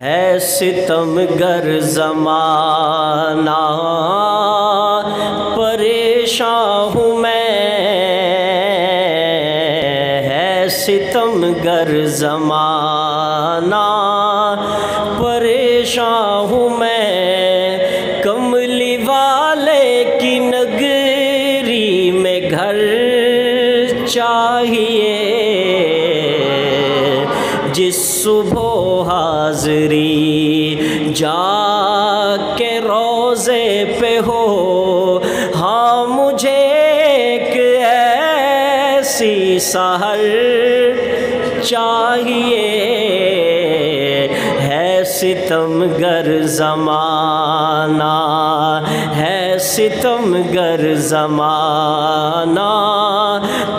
ہے ستمگر زمانہ پریشان ہوں میں، ہے ستمگر زمانہ پریشان ہوں میں، کملی والے کی نگری میں گھر چاہیے، جس صبح حاضری جا کے روزے پہ ہو، ہاں مجھے ایک ایسی سحر چاہیے، ہے ستمگر زمانہ، ہے ستمگر زمانہ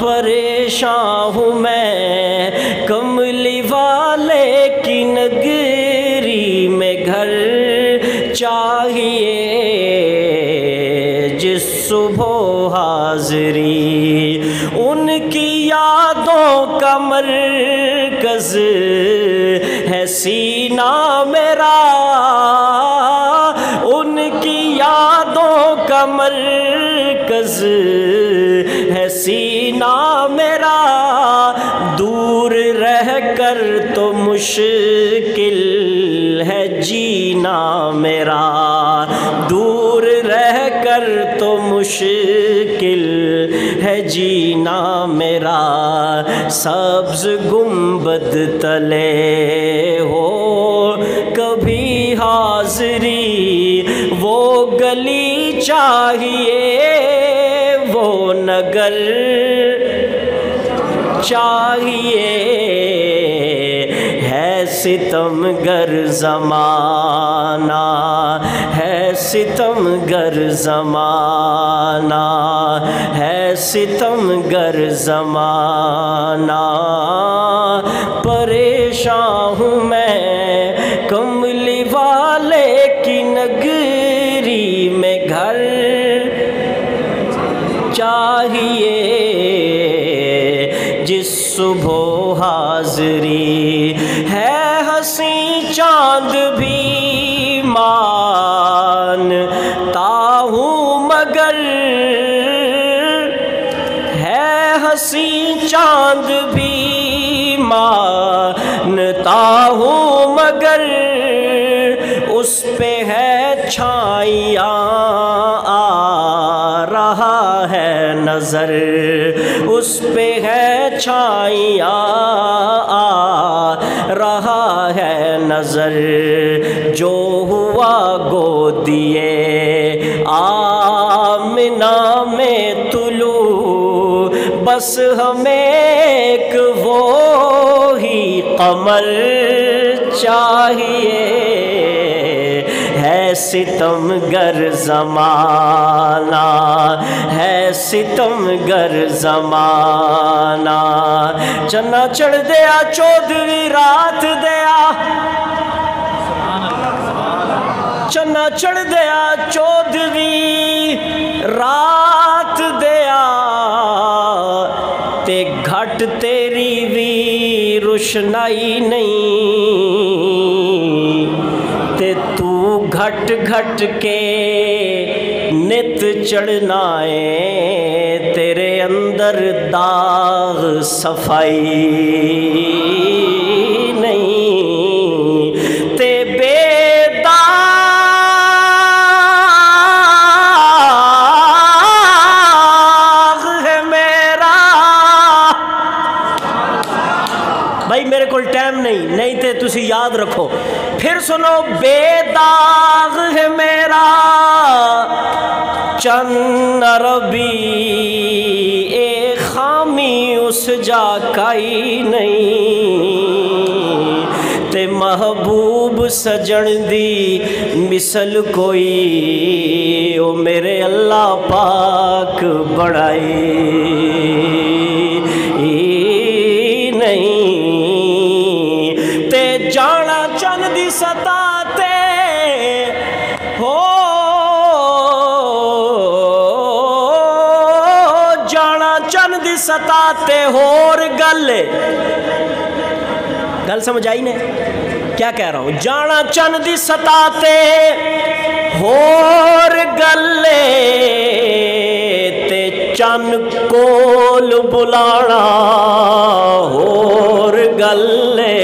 پریشان ہوں میں، کملی والے کی نگری میں گھر چاہیے، جس صبح حاضری ان کی یادوں کا مرکز ہے سینہ میرا، ان کی یادوں کا مرکز ہے سینہ میرا، دور رہ کر تو مشکل ہے جینا میرا، دور رہ کر تو مشکل ہے جینا میرا، سبز گنبد تلے ہو کبھی حاضری، وہ گلی چاہیے، وہ نگر چاہیے، ہے ستمگر زمانہ، ہے ستمگر زمانہ، ہے ستمگر زمانہ پریشان ہوں میں، کملی والے کی نگری میں گھر چاہیے، جس صبح حاضری ہے حسین چاند بھی مانتا ہوں مگر، ہے حسین چاند بھی مانتا ہوں مگر، اس پہ ہے چھائیاں آ رہا ہے نظر، اس پہ ہے چھائیاں آ رہا ہے نظر، جو ہوا گودیے آمنہ میں طلوع، بس ہمیں ایک وہی قمر چاہیے، ہے ستمگر زمانہ، ہے ستمگر زمانہ، چنا چڑھ دیا چودھویں رات دیا، چنا چڑھ دیا چودھویں رات دیا، تے گھٹ تیری بھی روشنائی نہیں، تے تو گھٹ گھٹ کے نت چڑھنا ہے، تیرے اندر داغ صفائی نہیں، تے بے داغ ہے میرا، بھائی میرے کول ٹائم نہیں تے تسی یاد رکھو، پھر سنو، بے داغ ہے میرا چند عربی، ایک خامی اس جا کائی نہیں، تے محبوب سجن دی مثل کوئی او میرے اللہ پاک بڑائی نہیں، تے جانا چند دی سطح تے ہو، جانا چند دی سطح تے ہور گل سمجھ آئی نے، کیا کہہ رہا ہوں؟ جانا چند دی ستاتے ہور گلے تے چند کول بلانا ہور گلے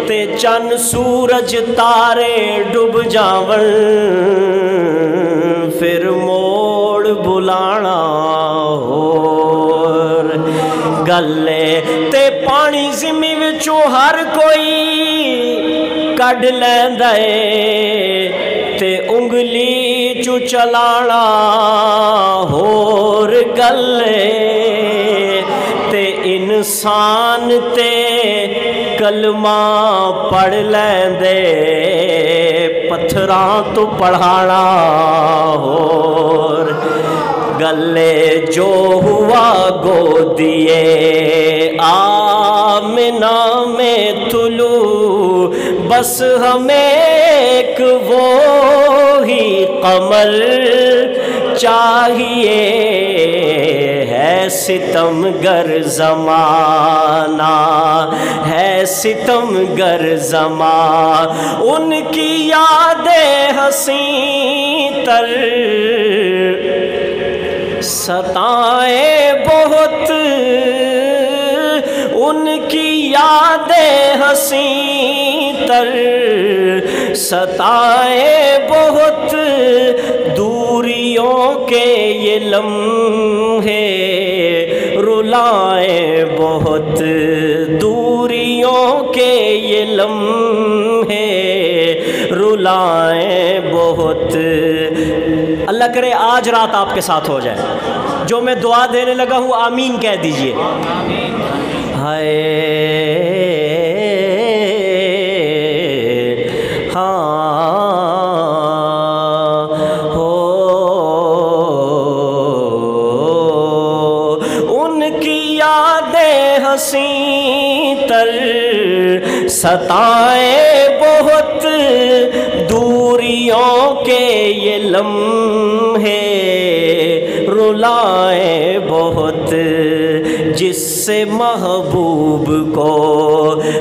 تے چند سورج تارے ڈب جاون پھر موڑ بلانا ہور گلے تے پانی زمیں وچوں ہر کوئی کڈ لیندا اے تے انگلی چو چلانا ہور گلے تے انسان تے کلمہ پڑھ لیندے پتھراں تو پڑھانا ہور گلے جو ہوا گودیے آمنہ میں طلوع بس ہمیں ایک وہی قمر چاہیے ہے ستم گر زمانہ ہے ستم گر زمانہ ان کی یادیں حسین تر ستائیں بہت ان کی یادیں حسین تر ستائیں بہت دوریوں کے یہ لمحے رلائیں بہت دوریوں کے یہ لمحے رلائیں بہت اللہ کرے آج رات آپ کے ساتھ ہو جائے جو میں دعا دینے لگا ہوں آمین کہہ دیجئے ہائے حسین تر ستائیں بہت دوریوں کے یہ لمحے رلائیں بہت جس سے محبوب کو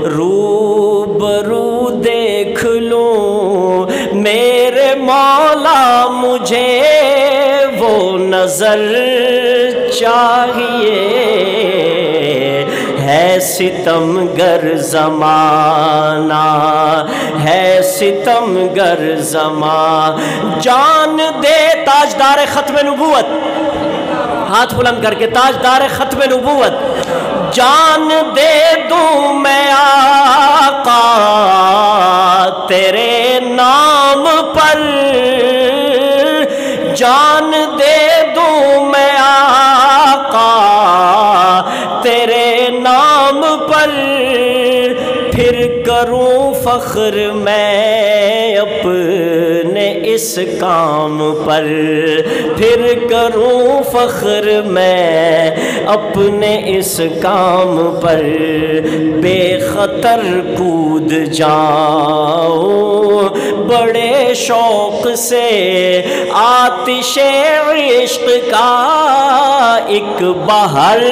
روبرو دیکھ لوں میرے مولا مجھے وہ نظر چاہیے ہے ستم گر زمانہ ہے ستم گر زمانہ جان دے تاجدار ختم نبوت ہاتھ بلند کر کے تاجدار ختم نبوت جان دے دوں میں آقا تیرے نام پر جان دے دوں میں آقا تیرے نام پر پھر کروں فخر میں اپنے اس کام پر پھر کروں فخر میں اپنے اس کام پر بے خطر کود جاؤں بڑے شوق سے آتش عشق کا ایک بہر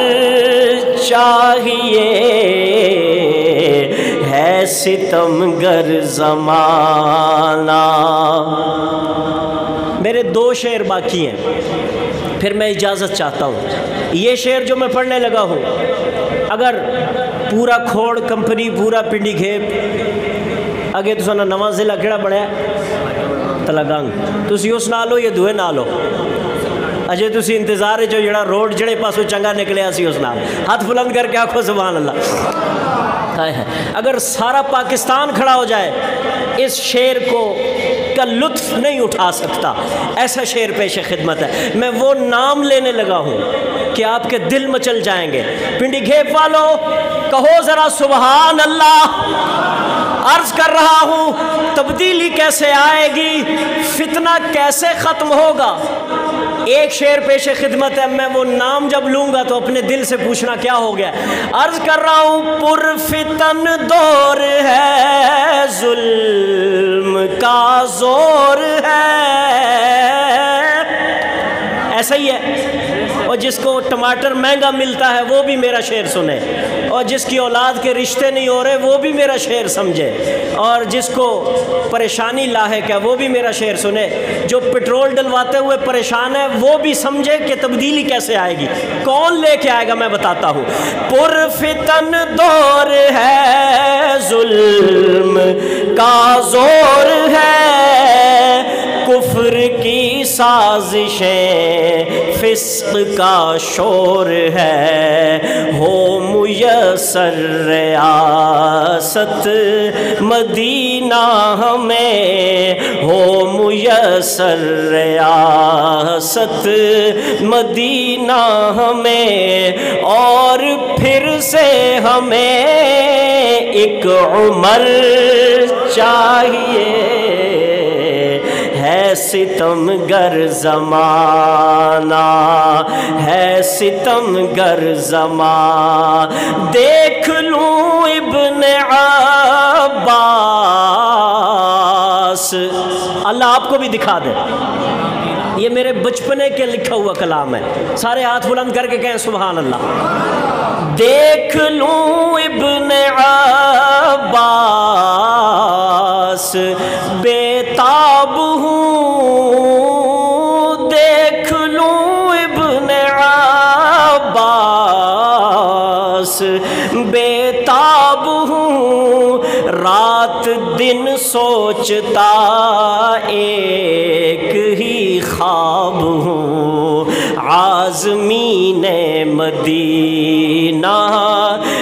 چاہیے ہے ستم گر زمانہ میرے دو شعر باقی ہیں پھر میں اجازت چاہتا ہوں یہ شعر جو میں پڑھنے لگا ہوں اگر پورا کھوڑ کمپنی پورا پنڈی گھیپ اگے تو سنا نواں ضلع کیڑا بڑھیا تلگنگ تسی اس نالو یا دوے نالو اجے تسی انتظار ہے جو جڑا روڈ جڑے پاسو چنگا نکلیا سی اس نال ہاتھ بلند کر کے آکھو سبحان اللہ اگر سارا پاکستان کھڑا ہو جائے اس شعر کو کا لطف نہیں اٹھا سکتا ایسا شعر پیش خدمت ہے میں وہ نام لینے لگا ہوں کہ آپ کے دل مچل جائیں گے پنڈی گھیپ والو کہو ذرا سبحان اللہ عرض کر رہا ہوں تبدیلی کیسے آئے گی فتنہ کیسے ختم ہوگا ایک شعر پیش خدمت ہے میں وہ نام جب لوں گا تو اپنے دل سے پوچھنا کیا ہو گیا عرض کر رہا ہوں پر فتن دور ہے ظلم کا زور ہے ایسا ہی ہے اور جس کو ٹماٹر مہنگا ملتا ہے وہ بھی میرا شعر سنے اور جس کی اولاد کے رشتے نہیں ہو رہے وہ بھی میرا شعر سمجھے، اور جس کو پریشانی لاحق ہے وہ بھی میرا شعر سنے، جو پٹرول ڈلواتے ہوئے پریشان ہے وہ بھی سمجھے کہ تبدیلی کیسے آئے گی، کون لے کے آئے گا میں بتاتا ہوں۔ پرفتن دور ہے، ظلم کا زور ہے، کفر کی سازشیں، فسق کا شور ہے، ہو میسر ریاست مدینہ ہمیں، ہو میسر ریاست مدینہ ہمیں، اور پھر سے ہمیں ایک عمر چاہیے، ہے ستم گر زمانہ، ہے ستم گر زمانہ، دیکھ لوں ابن عباس، اللہ آپ کو بھی دکھا دے، یہ میرے بچپنے کے لکھا ہوا کلام ہے، سارے ہاتھ بلند کر کے کہیں سبحان اللہ۔ دیکھ لوں ابن عباس بےتاب ہوں، دیکھ لوں ابن عباس بےتاب ہوں، رات دن سوچتا ایک ہی خواب ہوں، عازمین مدینہ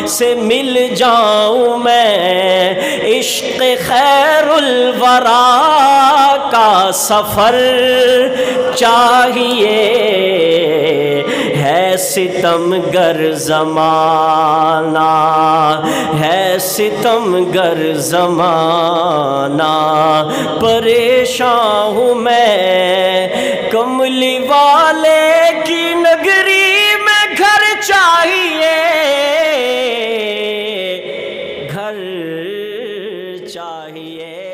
سے مل جاؤں میں، عشق خیر الورا کا سفر چاہیے، ہے ستم گر زمانہ، ہے ستم گر زمانہ، پریشان ہوں میں، کملی والے کی نگری میں گھر چاہیے، گھر چاہیے۔